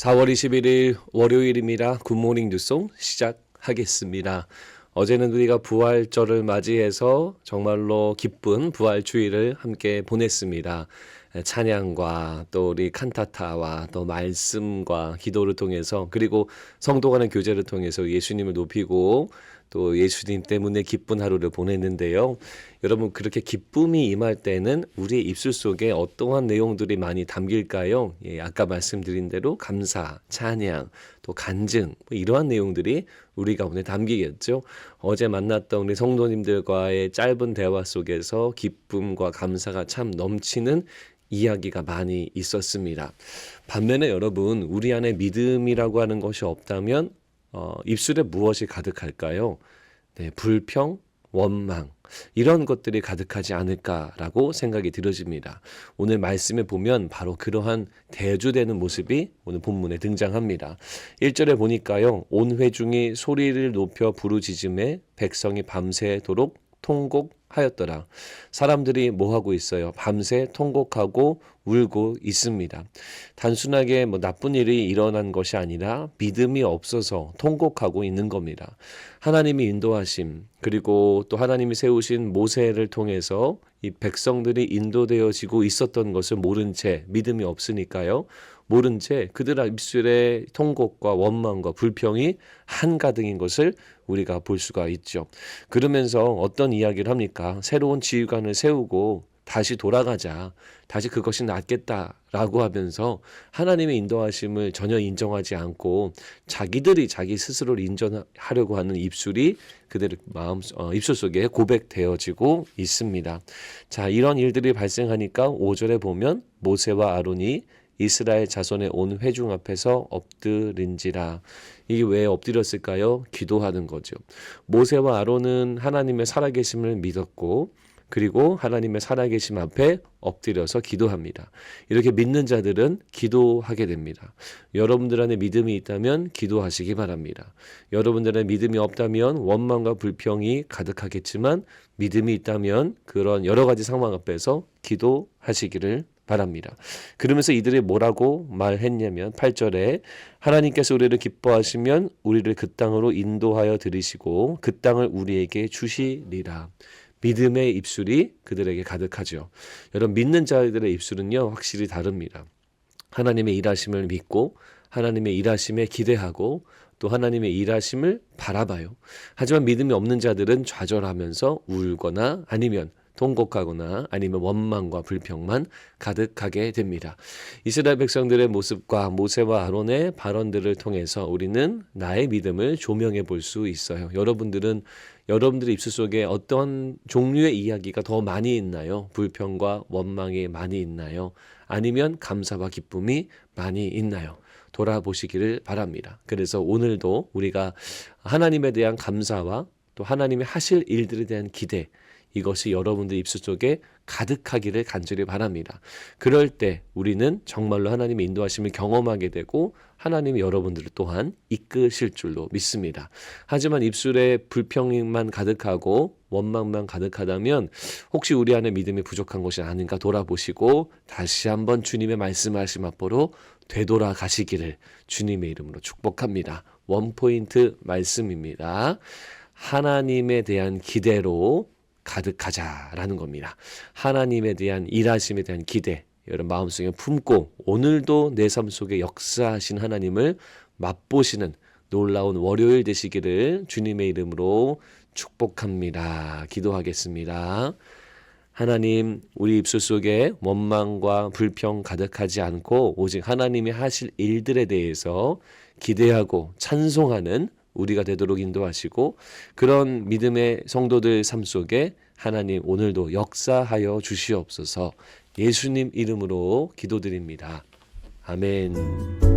4월 21일 월요일입니다. 굿모닝 뉴송 시작하겠습니다. 어제는 우리가 부활절을 맞이해서 정말로 기쁜 부활주일을 함께 보냈습니다. 찬양과 또 우리 칸타타와 또 말씀과 기도를 통해서, 그리고 성도 간의 교제를 통해서 예수님을 높이고 또 예수님 때문에 기쁜 하루를 보냈는데요. 여러분, 그렇게 기쁨이 임할 때는 우리의 입술 속에 어떠한 내용들이 많이 담길까요? 아까 말씀드린 대로 감사, 찬양, 또 간증, 이러한 내용들이 우리 가운데 담기겠죠. 어제 만났던 우리 성도님들과의 짧은 대화 속에서 기쁨과 감사가 참 넘치는 이야기가 많이 있었습니다. 반면에 여러분, 우리 안에 믿음이라고 하는 것이 없다면 입술에 무엇이 가득할까요? 네, 불평, 원망, 이런 것들이 가득하지 않을까라고 생각이 들어집니다. 오늘 말씀에 보면 바로 그러한 대조되는 모습이 오늘 본문에 등장합니다. 1절에 보니까요, 온 회중이 소리를 높여 부르짖음에 백성이 밤새도록 통곡하였더라. 사람들이 뭐 하고 있어요? 밤새 통곡하고 울고 있습니다. 단순하게 나쁜 일이 일어난 것이 아니라 믿음이 없어서 통곡하고 있는 겁니다. 하나님이 인도하심, 그리고 또 하나님이 세우신 모세를 통해서 이 백성들이 인도되어지고 있었던 것을 모른 채, 믿음이 없으니까요, 모른 채 그들 입술에 통곡과 원망과 불평이 한가득인 것을 우리가 볼 수가 있죠. 그러면서 어떤 이야기를 합니까? 새로운 지휘관을 세우고 다시 돌아가자, 다시 그것이 낫겠다라고 하면서 하나님의 인도하심을 전혀 인정하지 않고 자기들이 자기 스스로를 인정하려고 하는 입술이 그들의 입술 속에 고백되어지고 있습니다. 자, 이런 일들이 발생하니까 5절에 보면 모세와 아론이 이스라엘 자손의 온 회중 앞에서 엎드린지라. 이게 왜 엎드렸을까요? 기도하는 거죠. 모세와 아론은 하나님의 살아계심을 믿었고, 그리고 하나님의 살아계심 앞에 엎드려서 기도합니다. 이렇게 믿는 자들은 기도하게 됩니다. 여러분들 안에 믿음이 있다면 기도하시기 바랍니다. 여러분들 안에 믿음이 없다면 원망과 불평이 가득하겠지만, 믿음이 있다면 그런 여러 가지 상황 앞에서 기도하시기를 바랍니다. 그러면서 이들이 뭐라고 말했냐면 8절에 하나님께서 우리를 기뻐하시면 우리를 그 땅으로 인도하여 들이시고 그 땅을 우리에게 주시리라. 믿음의 입술이 그들에게 가득하죠. 여러분, 믿는 자들의 입술은요, 확실히 다릅니다. 하나님의 일하심을 믿고 하나님의 일하심에 기대하고 또 하나님의 일하심을 바라봐요. 하지만 믿음이 없는 자들은 좌절하면서 울거나 아니면 통곡하거나 아니면 원망과 불평만 가득하게 됩니다. 이스라엘 백성들의 모습과 모세와 아론의 발언들을 통해서 우리는 나의 믿음을 조명해 볼 수 있어요. 여러분들의 입술 속에 어떤 종류의 이야기가 더 많이 있나요? 불평과 원망이 많이 있나요? 아니면 감사와 기쁨이 많이 있나요? 돌아보시기를 바랍니다. 그래서 오늘도 우리가 하나님에 대한 감사와 또 하나님이 하실 일들에 대한 기대, 이것이 여러분들 입술 속에 가득하기를 간절히 바랍니다. 그럴 때 우리는 정말로 하나님의 인도하심을 경험하게 되고 하나님이 여러분들을 또한 이끄실 줄로 믿습니다. 하지만 입술에 불평만 가득하고 원망만 가득하다면 혹시 우리 안에 믿음이 부족한 것이 아닌가 돌아보시고 다시 한번 주님의 말씀하심 앞으로 되돌아가시기를 주님의 이름으로 축복합니다. 원포인트 말씀입니다. 하나님에 대한 기대로 가득하자라는 겁니다. 하나님에 대한 일하심에 대한 기대, 여러분 마음속에 품고 오늘도 내 삶 속에 역사하신 하나님을 맛보시는 놀라운 월요일 되시기를 주님의 이름으로 축복합니다. 기도하겠습니다. 하나님, 우리 입술 속에 원망과 불평 가득하지 않고 오직 하나님이 하실 일들에 대해서 기대하고 찬송하는 우리가 되도록 인도하시고, 그런 믿음의 성도들 삶 속에 하나님 오늘도 역사하여 주시옵소서. 예수님 이름으로 기도드립니다. 아멘.